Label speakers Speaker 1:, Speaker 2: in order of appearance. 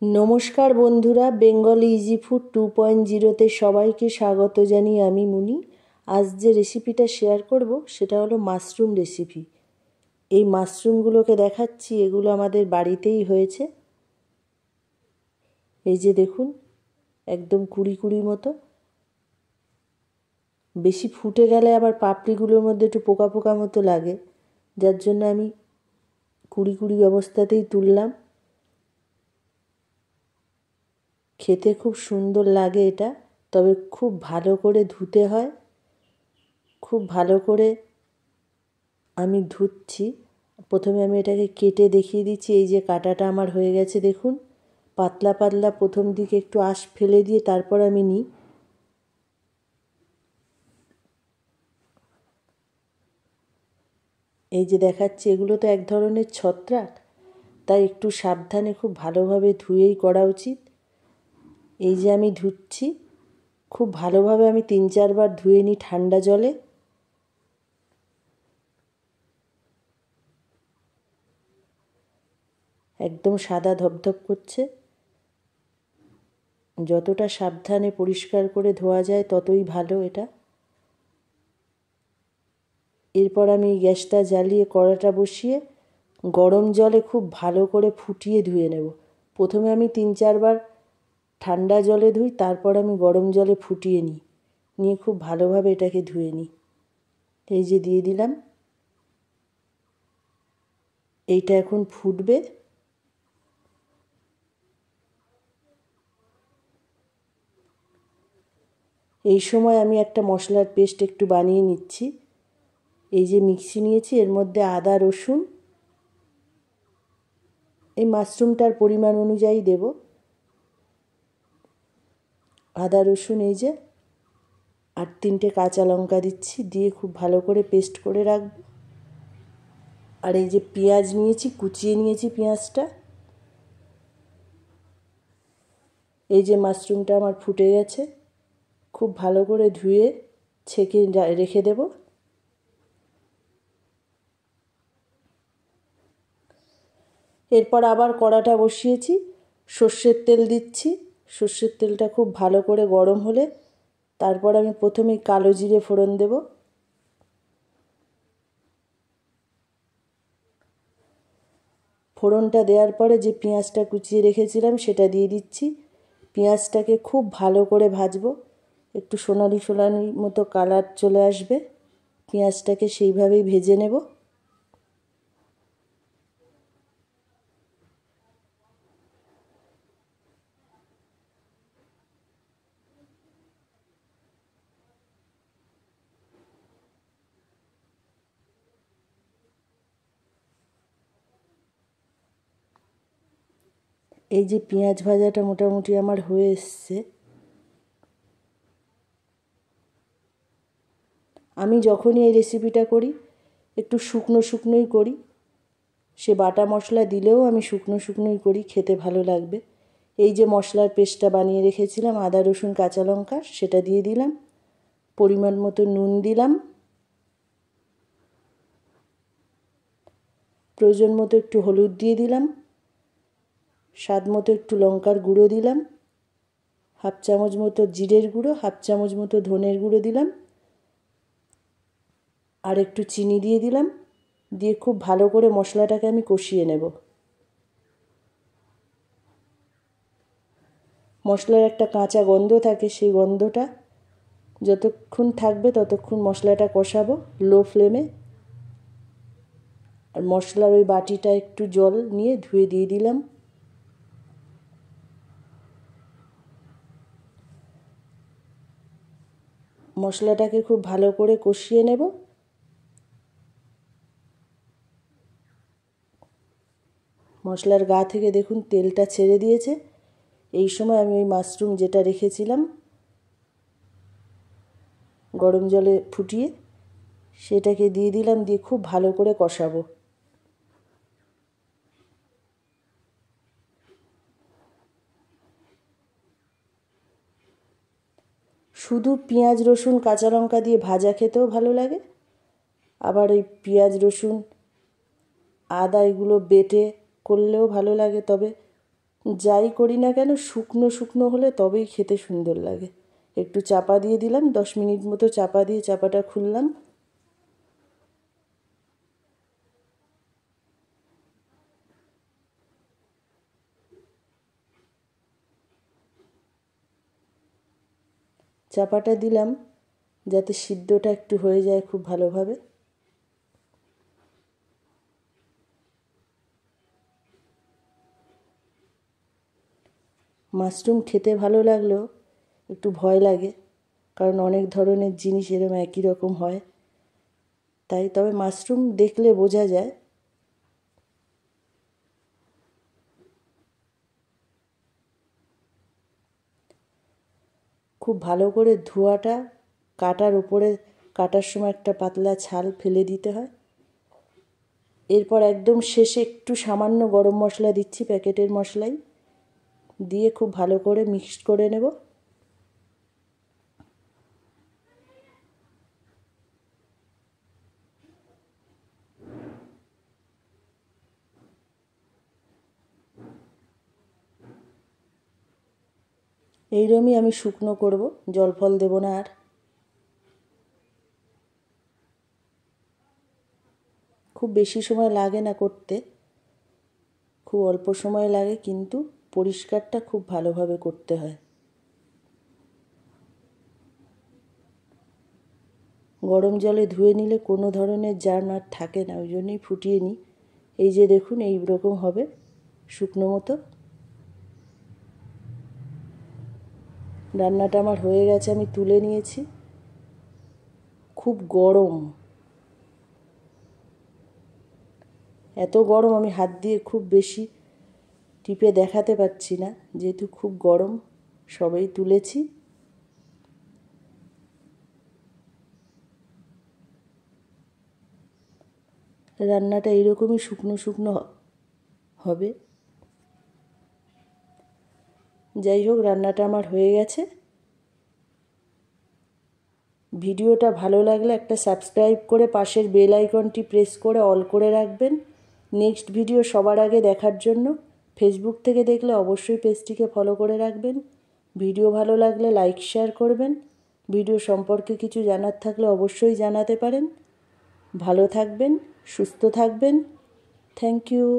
Speaker 1: নমস্কার বন্ধুরা, Bengali easy food 2.0-তে সবাইকে স্বাগত জানিয়ে আমি মুনি। আজ যে রেসিপিটা শেয়ার করব সেটা হলো মাশরুম রেসিপি। এই মাশরুমগুলোকে দেখাচ্ছি, এগুলো আমাদের বাড়িতেই হয়েছে। এই যে দেখুন, একদম কুড়ি কুড়ি মতো। বেশি ফুটে গেলে আবার পাপড়িগুলোর মধ্যে একটু পোকা পোকা মতো লাগে, যার জন্য আমি কুড়ি কুড়ি অবস্থাতেই তুললাম। খেতে খুব সুন্দর লাগে এটা, তবে খুব ভালো করে ধুতে হয়। খুব ভালো করে আমি ধুচ্ছি। প্রথমে আমি এটাকে কেটে দেখিয়ে দিচ্ছি। এই যে কাটাটা আমার হয়ে গেছে দেখুন, পাতলা পাতলা। প্রথম দিকে একটু আঁশ ফেলে দিয়ে তারপর আমি নিই। এই যে দেখাচ্ছি, এগুলো তো এক ধরনের ছত্রাক, তাই একটু সাবধানে খুব ভালোভাবে ধুয়েই করা উচিত। এই যে আমি ধুচ্ছি, খুব ভালোভাবে আমি 3-4 বার ধুয়ে নিই ঠান্ডা জলে। একদম সাদা ধপধপ করছে। যতটা সাবধানে পরিষ্কার করে ধোয়া যায় ততই ভালো এটা। এরপর আমি গ্যাসটা জ্বালিয়ে কড়াটা বসিয়ে গরম জলে খুব ভালো করে ফুটিয়ে ধুয়ে নেব। প্রথমে আমি 3-4 বার ঠান্ডা জলে ধুই, তারপর আমি গরম জলে ফুটিয়ে নিয়ে খুব ভালোভাবে এটাকে ধুয়ে নিই। এই যে দিয়ে দিলাম। এইটা এখন ফুটবে। এই সময় আমি একটা মশলার পেস্ট একটু বানিয়ে নিচ্ছি। এই যে মিক্সি নিয়েছি, এর মধ্যে আদা রসুন, এই মাশরুমটার পরিমাণ অনুযায়ী দেব। আদা রসুন এই যে, আর 3টে কাঁচা লঙ্কা দিচ্ছি, দিয়ে খুব ভালো করে পেস্ট করে রাখব। আর এই যে পেঁয়াজ নিয়েছি, কুচিয়ে নিয়েছি পেঁয়াজটা। এই যে মাশরুমটা আমার ফুটে গেছে, খুব ভালো করে ধুয়ে ছেঁকে রেখে দেব। এরপর আবার কড়াটা বসিয়েছি, সর্ষের তেল দিচ্ছি। সর্ষের তেলটা খুব ভালো করে গরম হলে তারপর আমি প্রথমেই কালো জিরে ফোড়ন দেব। ফোড়নটা দেওয়ার পরে যে পেঁয়াজটা কুচিয়ে রেখেছিলাম সেটা দিয়ে দিচ্ছি। পেঁয়াজটাকে খুব ভালো করে ভাজবো, একটু সোনালি সোনালি মতো কালার চলে আসবে। পেঁয়াজটাকে সেইভাবেই ভেজে নেব। এই যে পেঁয়াজ ভাজাটা মোটামুটি আমার হয়ে এসছে। আমি যখনই এই রেসিপিটা করি একটু শুকনো শুকনোই করি। সে বাটা মশলা দিলেও আমি শুকনো শুকনোই করি, খেতে ভালো লাগবে। এই যে মশলার পেস্টটা বানিয়ে রেখেছিলাম আদা রসুন কাঁচা লঙ্কা, সেটা দিয়ে দিলাম। পরিমাণ মতো নুন দিলাম। প্রয়োজন মতো একটু হলুদ দিয়ে দিলাম। স্বাদ মতো একটু লঙ্কার গুঁড়ো দিলাম। হাফ চামচ মতো জিরের গুঁড়ো, হাফ চামচ মতো ধনের গুঁড়ো দিলাম। আর একটু চিনি দিয়ে দিলাম। দিয়ে খুব ভালো করে মশলাটাকে আমি কষিয়ে নেব। মশলার একটা কাঁচা গন্ধ থাকে, সেই গন্ধটা যতক্ষণ থাকবে ততক্ষণ মশলাটা কষাবো লো ফ্লেমে। আর মশলার ওই বাটিটা একটু জল নিয়ে ধুয়ে দিয়ে দিলাম। মশলাটাকে খুব ভালো করে কষিয়ে নেব। মশলার গা থেকে দেখুন তেলটা ছেড়ে দিয়েছে। এই সময় আমি ওই মাশরুম যেটা রেখেছিলাম গরম জলে ফুটিয়ে, সেটাকে দিয়ে দিলাম। দিয়ে খুব ভালো করে কষাবো। শুধু পেঁয়াজ রসুন কাঁচা লঙ্কা দিয়ে ভাজা খেতেও ভালো লাগে, আবার এই পেঁয়াজ রসুন আদা এগুলো বেটে করলেও ভালো লাগে। তবে যাই করি না কেন শুকনো শুকনো হলে তবেই খেতে সুন্দর লাগে। একটু চাপা দিয়ে দিলাম, 10 মিনিট মতো চাপা দিয়ে চাপাটা খুললাম। চাপাটা দিলাম যাতে সিদ্ধটা একটু হয়ে যায় খুব ভালোভাবে। মাশরুম খেতে ভালো লাগলেও একটু ভয় লাগে, কারণ অনেক ধরনের জিনিস এরকম একই রকম হয় তাই। তবে মাশরুম দেখলে বোঝা যায়। খুব ভালো করে ধোয়াটা কাটার উপরে, কাটার সময় একটা পাতলা ছাল ফেলে দিতে হয়। এরপর একদম শেষে একটু সামান্য গরম মশলা দিচ্ছি, প্যাকেটের মশলাই দিয়ে খুব ভালো করে মিক্সড করে নেব। এইরকমই আমি শুকনো করব, জল ফল দেব না আর। খুব বেশি সময় লাগে না করতে, খুব অল্প সময় লাগে, কিন্তু পরিষ্কারটা খুব ভালোভাবে করতে হয়। গরম জলে ধুয়ে নিলে কোনো ধরনের জার্ম আর থাকে না, ওই জন্যই ফুটিয়ে নিই। এই যে দেখুন এই রকম হবে শুকনো মতো। রান্নাটা আমার হয়ে গেছে, আমি তুলে নিয়েছি। খুব গরম, এত গরম আমি হাত দিয়ে খুব বেশি টিপে দেখাতে পারছি না, যেহেতু খুব গরম। সবেই তুলেছি। রান্নাটা এইরকমই শুকনো শুকনো হবে। যাই হোক, রান্নাটা আমার হয়ে গেছে। ভিডিওটা ভালো লাগলে একটা সাবস্ক্রাইব করে পাশের বেল আইকনটি প্রেস করে অল করে রাখবেন নেক্সট ভিডিও সবার আগে দেখার জন্য। ফেসবুক থেকে দেখলে অবশ্যই পেজটিকে ফলো করে রাখবেন। ভিডিও ভালো লাগলে লাইক শেয়ার করবেন। ভিডিও সম্পর্কে কিছু জানার থাকলে অবশ্যই জানাতে পারেন। ভালো থাকবেন, সুস্থ থাকবেন। Thank you.